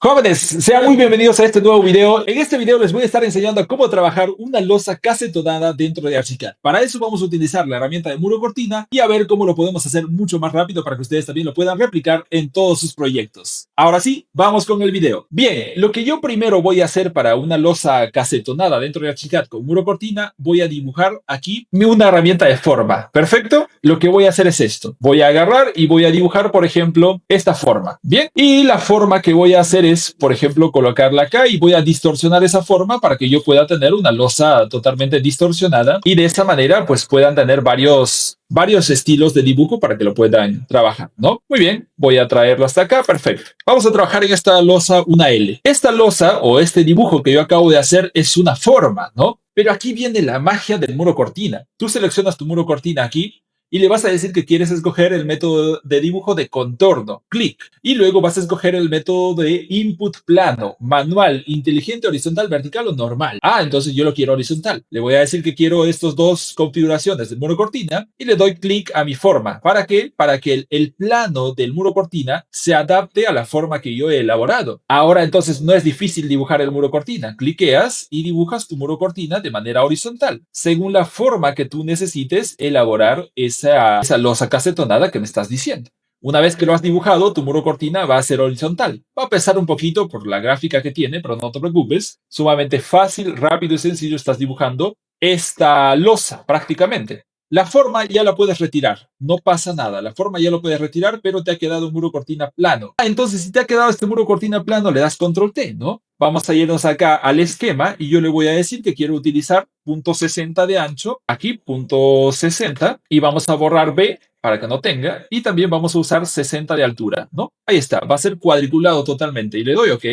Jóvenes, sean muy bienvenidos a este nuevo video. En este video les voy a estar enseñando cómo trabajar una losa casetonada dentro de Archicad. Para eso vamos a utilizar la herramienta de muro cortina y a ver cómo lo podemos hacer mucho más rápido para que ustedes también lo puedan replicar en todos sus proyectos. Ahora sí, vamos con el video. Bien, lo que yo primero voy a hacer para una losa casetonada dentro de Archicad con muro cortina, voy a dibujar aquí una herramienta de forma. ¿Perfecto? Lo que voy a hacer es esto. Voy a agarrar y voy a dibujar, por ejemplo, esta forma. Bien, y la forma que voy a hacer es, por ejemplo, colocarla acá y voy a distorsionar esa forma para que yo pueda tener una losa totalmente distorsionada y de esa manera pues puedan tener varios estilos de dibujo para que lo puedan trabajar, ¿no? Muy bien, voy a traerlo hasta acá, perfecto. Vamos a trabajar en esta losa una L. Esta losa o este dibujo que yo acabo de hacer es una forma, ¿no? Pero aquí viene la magia del muro cortina. Tú seleccionas tu muro cortina aquí y le vas a decir que quieres escoger el método de dibujo de contorno, clic. Y luego vas a escoger el método de input plano, manual, inteligente, horizontal, vertical o normal. Entonces yo lo quiero horizontal. Le voy a decir que quiero estas dos configuraciones del muro cortina y le doy clic a mi forma. ¿Para qué? Para que el plano del muro cortina se adapte a la forma que yo he elaborado. Ahora entonces no es difícil dibujar el muro cortina. Cliqueas y dibujas tu muro cortina de manera horizontal, según la forma que tú necesites elaborar esa losa casetonada que me estás diciendo. Una vez que lo has dibujado, tu muro cortina va a ser horizontal. Va a pesar un poquito por la gráfica que tiene, pero no te preocupes. Sumamente fácil, rápido y sencillo estás dibujando esta losa prácticamente. La forma ya la puedes retirar, no pasa nada. La forma ya lo puedes retirar, pero te ha quedado un muro cortina plano. Entonces, si te ha quedado este muro cortina plano, le das control T, ¿no? Vamos a irnos acá al esquema y yo le voy a decir que quiero utilizar .60 de ancho, aquí .60, y vamos a borrar B para que no tenga, y también vamos a usar 60 de altura, ¿no? Ahí está, va a ser cuadriculado totalmente y le doy OK.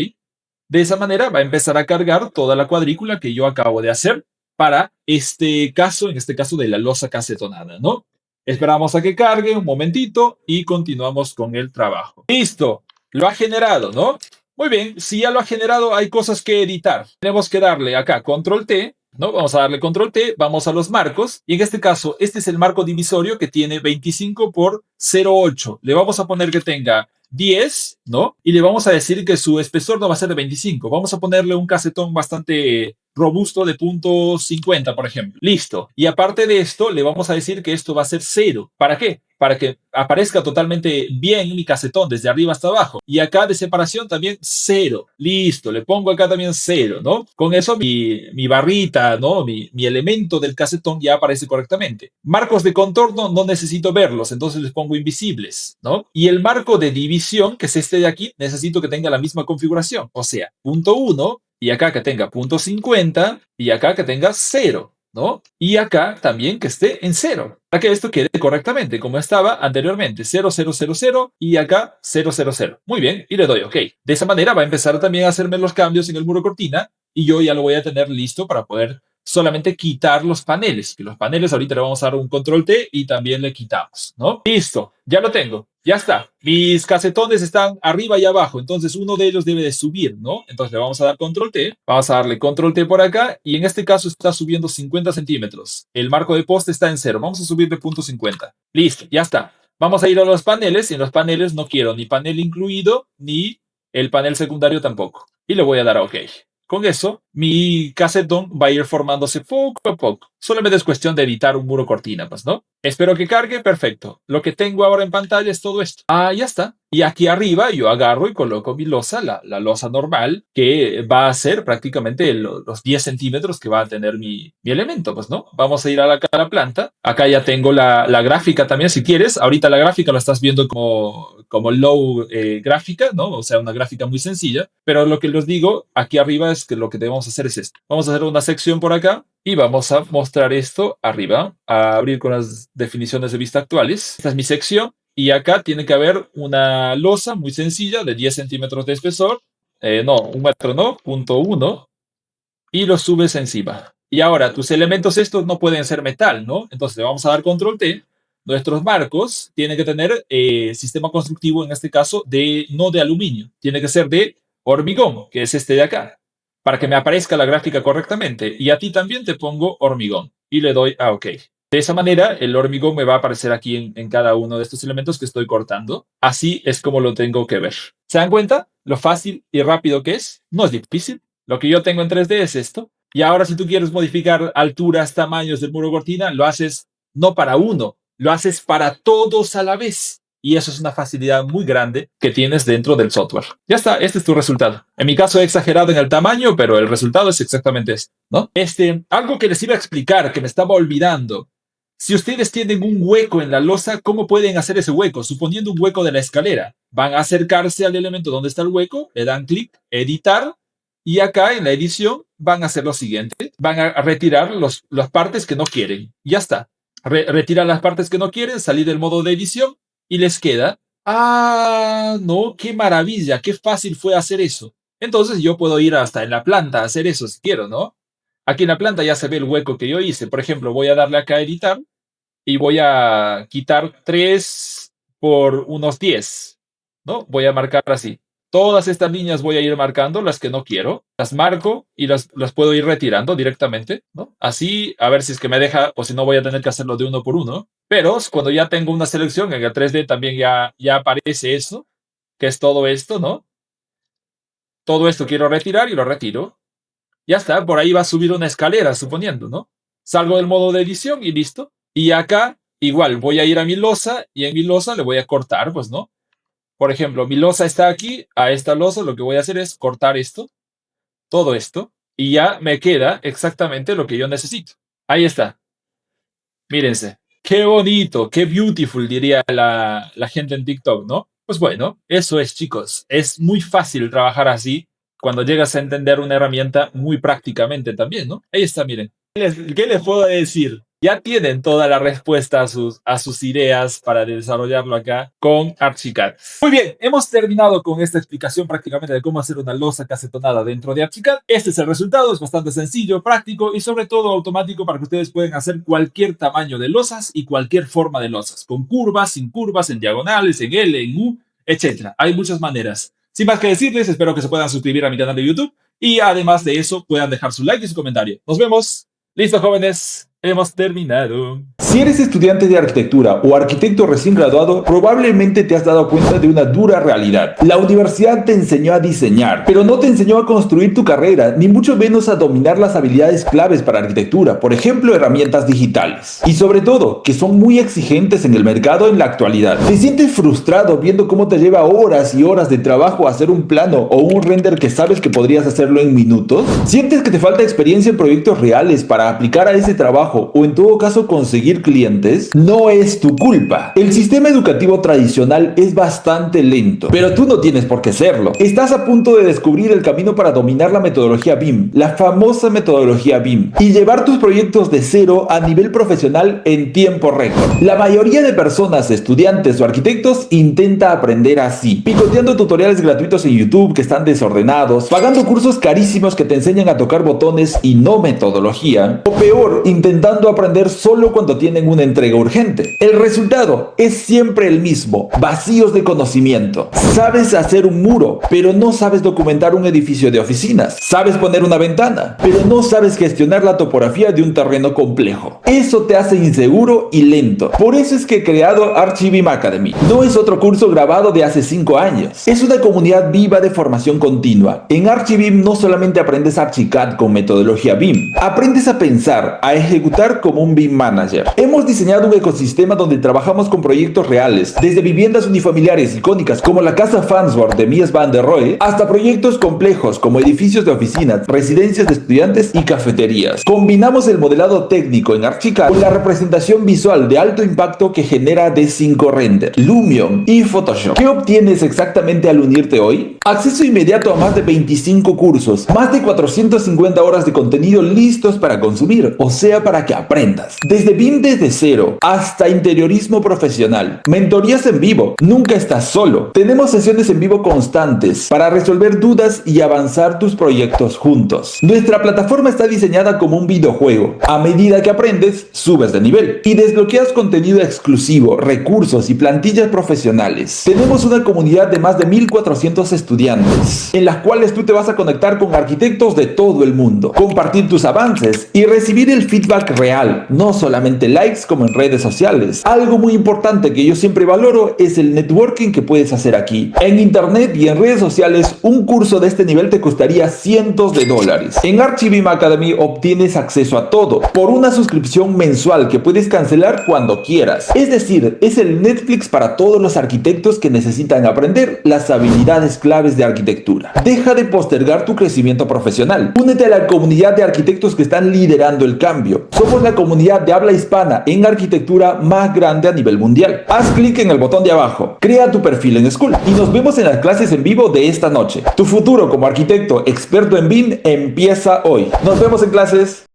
De esa manera va a empezar a cargar toda la cuadrícula que yo acabo de hacer para este caso, en este caso de la losa casetonada, ¿no? Esperamos a que cargue un momentito y continuamos con el trabajo. Listo, lo ha generado, ¿no? Muy bien, si ya lo ha generado, hay cosas que editar. Tenemos que darle acá control T, ¿no? Vamos a darle control T, vamos a los marcos, y en este caso, este es el marco divisorio que tiene 25 por 0,8. Le vamos a poner que tenga 10, ¿no? Y le vamos a decir que su espesor no va a ser de 25. Vamos a ponerle un casetón bastante robusto de .50, por ejemplo. Listo. Y aparte de esto, le vamos a decir que esto va a ser 0. ¿Para qué? Para que aparezca totalmente bien mi casetón desde arriba hasta abajo. Y acá de separación también 0. Listo. Le pongo acá también 0, ¿no? Con eso mi barrita, ¿no? Mi elemento del casetón ya aparece correctamente. Marcos de contorno no necesito verlos, entonces les pongo invisibles, ¿no? Y el marco de división, que es este de aquí, necesito que tenga la misma configuración. O sea, .1 y acá que tenga .50 y acá que tenga 0, ¿no? Y acá también que esté en 0, para que esto quede correctamente como estaba anteriormente, 0, 0, 0, 0 y acá 0, 0, 0. Muy bien, y le doy OK. De esa manera va a empezar también a hacerme los cambios en el muro cortina y yo ya lo voy a tener listo para poder solamente quitar los paneles, que los paneles ahorita le vamos a dar un control T y también le quitamos, ¿no? Listo, ya lo tengo, ya está. Mis casetones están arriba y abajo, entonces uno de ellos debe de subir, ¿no? Entonces le vamos a dar control T, vamos a darle control T por acá y en este caso está subiendo 50 centímetros. El marco de poste está en 0, vamos a subir de .50. Listo, ya está. Vamos a ir a los paneles y en los paneles no quiero ni panel incluido ni el panel secundario tampoco. Y le voy a dar a OK. Con eso, mi casetón va a ir formándose poco a poco. Solamente es cuestión de editar un muro cortina, pues, ¿no? Espero que cargue, perfecto. Lo que tengo ahora en pantalla es todo esto. Ya está. Y aquí arriba yo agarro y coloco mi losa, la losa normal, que va a ser prácticamente los 10 centímetros que va a tener mi elemento, pues, ¿no? Vamos a ir a la planta. Acá ya tengo la gráfica también, si quieres. Ahorita la gráfica la estás viendo como low gráfica, ¿no? O sea, una gráfica muy sencilla. Pero lo que les digo aquí arriba es que lo que debemos hacer es esto. Vamos a hacer una sección por acá. Y vamos a mostrar esto arriba, a abrir con las definiciones de vista actuales. Esta es mi sección y acá tiene que haber una losa muy sencilla de 10 centímetros de espesor. No, 1 metro no, .1 y lo subes encima. Y ahora, tus elementos estos no pueden ser metal, ¿no? Entonces le vamos a dar control T. Nuestros marcos tienen que tener sistema constructivo, en este caso, no de aluminio. Tiene que ser de hormigón, que es este de acá, para que me aparezca la gráfica correctamente. Y a ti también te pongo hormigón. Y le doy a OK. De esa manera, el hormigón me va a aparecer aquí en cada uno de estos elementos que estoy cortando. Así es como lo tengo que ver. ¿Se dan cuenta? lo fácil y rápido que es. No es difícil. Lo que yo tengo en 3D es esto. Y ahora si tú quieres modificar alturas, tamaños del muro cortina, lo haces no para uno, lo haces para todos a la vez. Y eso es una facilidad muy grande que tienes dentro del software. Ya está, este es tu resultado. En mi caso he exagerado en el tamaño, pero el resultado es exactamente este, ¿no? Algo que les iba a explicar, que me estaba olvidando. Si ustedes tienen un hueco en la losa, ¿cómo pueden hacer ese hueco? Suponiendo un hueco de la escalera. Van a acercarse al elemento donde está el hueco, le dan clic, editar, y acá en la edición van a hacer lo siguiente. Van a retirar las partes que no quieren. Ya está. Retirar las partes que no quieren, salir del modo de edición y les queda. ¡Ah! No, qué maravilla, qué fácil fue hacer eso. Entonces yo puedo ir hasta en la planta a hacer eso si quiero, ¿no? Aquí en la planta ya se ve el hueco que yo hice. Por ejemplo, voy a darle acá a editar y voy a quitar 3 por unos 10, ¿no? Voy a marcar así. Todas estas líneas voy a ir marcando, las que no quiero. Las marco y las puedo ir retirando directamente, ¿no? Así, a ver si es que me deja, o si no voy a tener que hacerlo de uno por uno. Pero cuando ya tengo una selección, en el 3D también ya aparece eso, que es todo esto, ¿no? Todo esto quiero retirar y lo retiro. Ya está, por ahí va a subir una escalera, suponiendo, ¿no? Salgo del modo de edición y listo. Y acá, igual, voy a ir a mi losa y en mi losa le voy a cortar, pues, ¿no? Por ejemplo, mi losa está aquí, a esta losa lo que voy a hacer es cortar esto, todo esto, y ya me queda exactamente lo que yo necesito. Ahí está. Mírense. Qué bonito, qué beautiful, diría la gente en TikTok, ¿no? Pues bueno, eso es, chicos. Es muy fácil trabajar así cuando llegas a entender una herramienta muy prácticamente también, ¿no? Ahí está, miren. ¿Qué les puedo decir? Ya tienen toda la respuesta a sus ideas para desarrollarlo acá con Archicad. Muy bien, hemos terminado con esta explicación prácticamente de cómo hacer una losa casetonada dentro de Archicad. Este es el resultado, es bastante sencillo, práctico y sobre todo automático para que ustedes puedan hacer cualquier tamaño de losas y cualquier forma de losas, con curvas, sin curvas, en diagonales, en L, en U, etc. Hay muchas maneras. Sin más que decirles, espero que se puedan suscribir a mi canal de YouTube y además de eso puedan dejar su like y su comentario. Nos vemos. Listo, jóvenes, hemos terminado. Si eres estudiante de arquitectura o arquitecto recién graduado, probablemente te has dado cuenta de una dura realidad. La universidad te enseñó a diseñar, pero no te enseñó a construir tu carrera, ni mucho menos a dominar las habilidades claves para arquitectura, por ejemplo, herramientas digitales. Y sobre todo, que son muy exigentes en el mercado en la actualidad. ¿Te sientes frustrado viendo cómo te lleva horas y horas de trabajo hacer un plano o un render que sabes que podrías hacerlo en minutos? ¿Sientes que te falta experiencia en proyectos reales para aplicar a ese trabajo o en todo caso conseguir clientes? No es tu culpa. El sistema educativo tradicional es bastante lento, pero tú no tienes por qué serlo. Estás a punto de descubrir el camino para dominar la metodología BIM, la famosa metodología BIM, y llevar tus proyectos de cero a nivel profesional en tiempo récord. La mayoría de personas, estudiantes o arquitectos intenta aprender así, picoteando tutoriales gratuitos en YouTube que están desordenados, pagando cursos carísimos que te enseñan a tocar botones y no metodología, o peor, intentando aprender solo cuando tienen una entrega urgente. El resultado es siempre el mismo: vacíos de conocimiento. Sabes hacer un muro, pero no sabes documentar un edificio de oficinas. Sabes poner una ventana, pero no sabes gestionar la topografía de un terreno complejo. Eso te hace inseguro y lento. Por eso es que he creado ArchiBIM Academy. No es otro curso grabado de hace 5 años. Es una comunidad viva de formación continua. En ArchiBIM no solamente aprendes Archicad con metodología BIM, aprendes a pensar, a ejecutar como un BIM manager. Hemos diseñado un ecosistema donde trabajamos con proyectos reales, desde viviendas unifamiliares icónicas como la Casa Farnsworth de Mies van der Rohe, hasta proyectos complejos como edificios de oficinas, residencias de estudiantes y cafeterías. Combinamos el modelado técnico en Archicad con la representación visual de alto impacto que genera D5 Render, Lumion y Photoshop. ¿Qué obtienes exactamente al unirte hoy? Acceso inmediato a más de 25 cursos, más de 450 horas de contenido listos para consumir, o sea, para que aprendas. Desde BIM desde cero hasta interiorismo profesional. Mentorías en vivo. Nunca estás solo. Tenemos sesiones en vivo constantes para resolver dudas y avanzar tus proyectos juntos. Nuestra plataforma está diseñada como un videojuego. A medida que aprendes, subes de nivel y desbloqueas contenido exclusivo, recursos y plantillas profesionales. Tenemos una comunidad de más de 1400 estudiantes, en las cuales tú te vas a conectar con arquitectos de todo el mundo, compartir tus avances y recibir el feedback feedback real, no solamente likes como en redes sociales. Algo muy importante que yo siempre valoro es el networking que puedes hacer aquí. En internet y en redes sociales, un curso de este nivel te costaría cientos de dólares. En Archivim Academy obtienes acceso a todo por una suscripción mensual que puedes cancelar cuando quieras. Es decir, es el Netflix para todos los arquitectos que necesitan aprender las habilidades claves de arquitectura. Deja de postergar tu crecimiento profesional. Únete a la comunidad de arquitectos que están liderando el cambio. Somos la comunidad de habla hispana en arquitectura más grande a nivel mundial. Haz clic en el botón de abajo, crea tu perfil en Skool y nos vemos en las clases en vivo de esta noche. Tu futuro como arquitecto experto en BIM empieza hoy. Nos vemos en clases.